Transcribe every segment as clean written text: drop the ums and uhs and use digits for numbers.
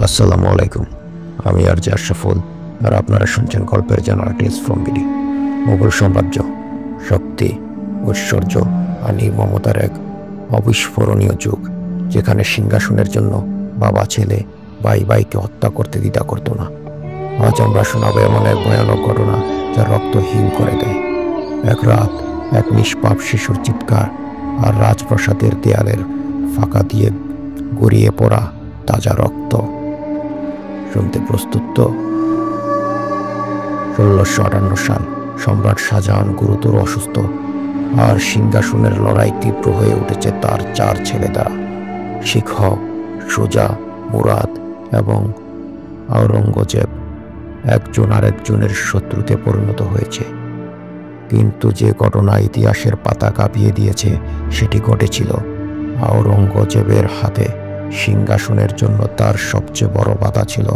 আসসালামু আলাইকুম। আমি আরজে আশরাফুল, আর আপনারা শুনছেন গল্পের জেনারেটরস ফ্রম বিডি। মুঘল সাম্রাজ্য, শক্তি, ঐশ্বর্য আর নির্মমতার এক অবিস্মরণীয় যুগ, যেখানে সিংহাসনের জন্য বাবা ছেলে ভাই ভাইকে হত্যা করতে দ্বিধা করত না। আজ আমরা শোনাবো এমন এক ভয়ানক ঘটনা যা রক্ত হিম করে দেয়। এক রাত, এক নিষ্পাপ শিশুর চিৎকার আর রাজপ্রাসাদের দেয়ালের ফাঁকা দিয়ে গড়িয়ে পড়া তাজা রক্ত। শুনতে প্রস্তুত তো? 1658 সাল, সম্রাট শাহজাহান গুরুতর অসুস্থ, আর সিংহাসনের লড়াই তীব্র হয়ে উঠেছে তার 4 ছেলে দ্বারা। শিখ, সুজা, মুরাদ এবং আওরঙ্গজেব একজন আরেকজনের শত্রুতে পরিণত হয়েছে। কিন্তু যে ঘটনা ইতিহাসের পাতা কাঁপিয়ে দিয়েছে সেটি ঘটেছিল আওরঙ্গজেবের হাতে। সিংহাসনের জন্য তার সবচেয়ে বড় বাধা ছিল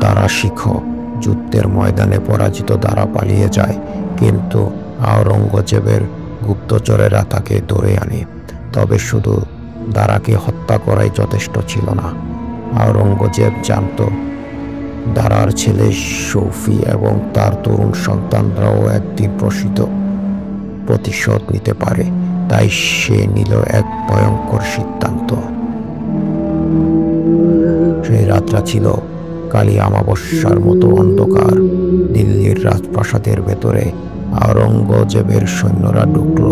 দারা শিখ। যুদ্ধের ময়দানে পরাজিত দারা পালিয়ে যায়, কিন্তু আওরঙ্গজেবের গুপ্তচরেরা তাকে ধরে আনে। তবে শুধু দারাকে হত্যা করাই যথেষ্ট ছিল না। আওরঙ্গজেব জানত দারার ছেলে সৌফি এবং তার তরুণ সন্তানরাও একদিন প্রতিশোধ নিতে পারে। তাই সে নিল এক ভয়ঙ্কর সিদ্ধান্ত। সেই রাতটা ছিল কালী অমাবস্যার মতো অন্ধকার। দিল্লির রাজপ্রাসাদের ভেতরে আওরঙ্গজেবের সৈন্যরা ঢুকল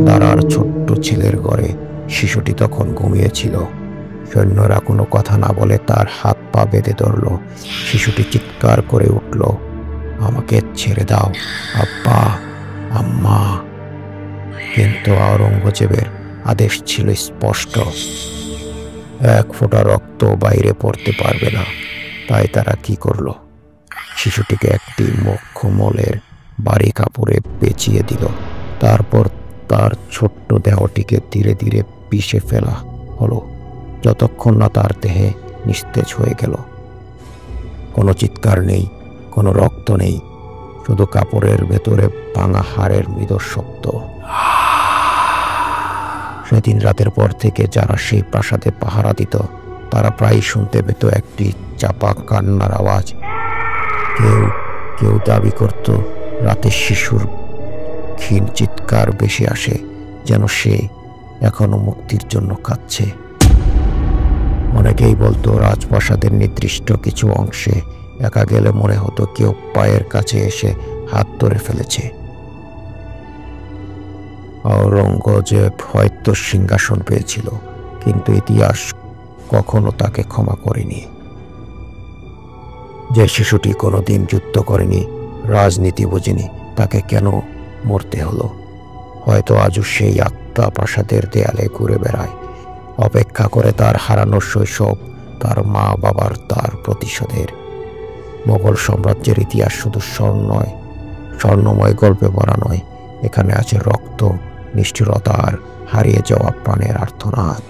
দারার ছোট্ট ছেলের ঘরে। শিশুটি তখন ঘুমিয়েছিল। সৈন্যরা কোনো কথা না বলে তার হাত পা বেঁধে ধরল। শিশুটি চিৎকার করে উঠল, আমাকে ছেড়ে দাও আব্বা, আম্মা। কিন্তু আওরঙ্গজেবের আদেশ ছিল স্পষ্ট, এক ফোঁটা রক্ত বাইরে পড়তে পারবে না। তাই তারা কি করল? শিশুটিকে একটি মখমলের ভারী কাপড়ে পেঁচিয়ে দিল। তারপর তার ছোট্ট দেহটিকে ধীরে ধীরে পিষে ফেলা হলো, যতক্ষণ না তার দেহে নিস্তেজ হয়ে গেল। কোনো চিৎকার নেই, কোনো রক্ত নেই, শুধু কাপড়ের ভেতরে ভাঙা হাড়ের মৃদু শব্দ। সেদিন রাতের পর থেকে যারা সেই প্রাসাদে পাহারা দিত তারা প্রায় শুনতে পেত একটি চাপা কান্নার আওয়াজ। কেউ কেউ দাবি করত রাতে শিশুর ক্ষীণ চিৎকার বেশি আসে, যেন সে এখনো মুক্তির জন্য কাঁদছে। অনেকেই বলতো রাজপ্রাসাদের নির্দিষ্ট কিছু অংশে একা গেলে মনে হতো কেউ পায়ের কাছে এসে হাত ধরে ফেলেছে। আওরঙ্গজেব হয়তো সিংহাসন পেয়েছিল, কিন্তু ইতিহাস কখনো তাকে ক্ষমা করেনি। যে শিশুটি কোনোদিন যুদ্ধ করেনি, রাজনীতি বোঝেনি, তাকে কেন মরতে হলো? হয়তো আজও সেই আত্মা প্রাসাদের দেয়ালে ঘুরে বেড়ায়, অপেক্ষা করে তার হারানো শৈশব, তার মা বাবার, তার প্রতিশোধের। মোগল সাম্রাজ্যের ইতিহাস শুধু স্বর্ণময় গল্পে ভরা নয়, এখানে আছে রক্ত, নিষ্ঠুরতা আর হারিয়ে যাওয়া প্রাণের আর্তনাদ।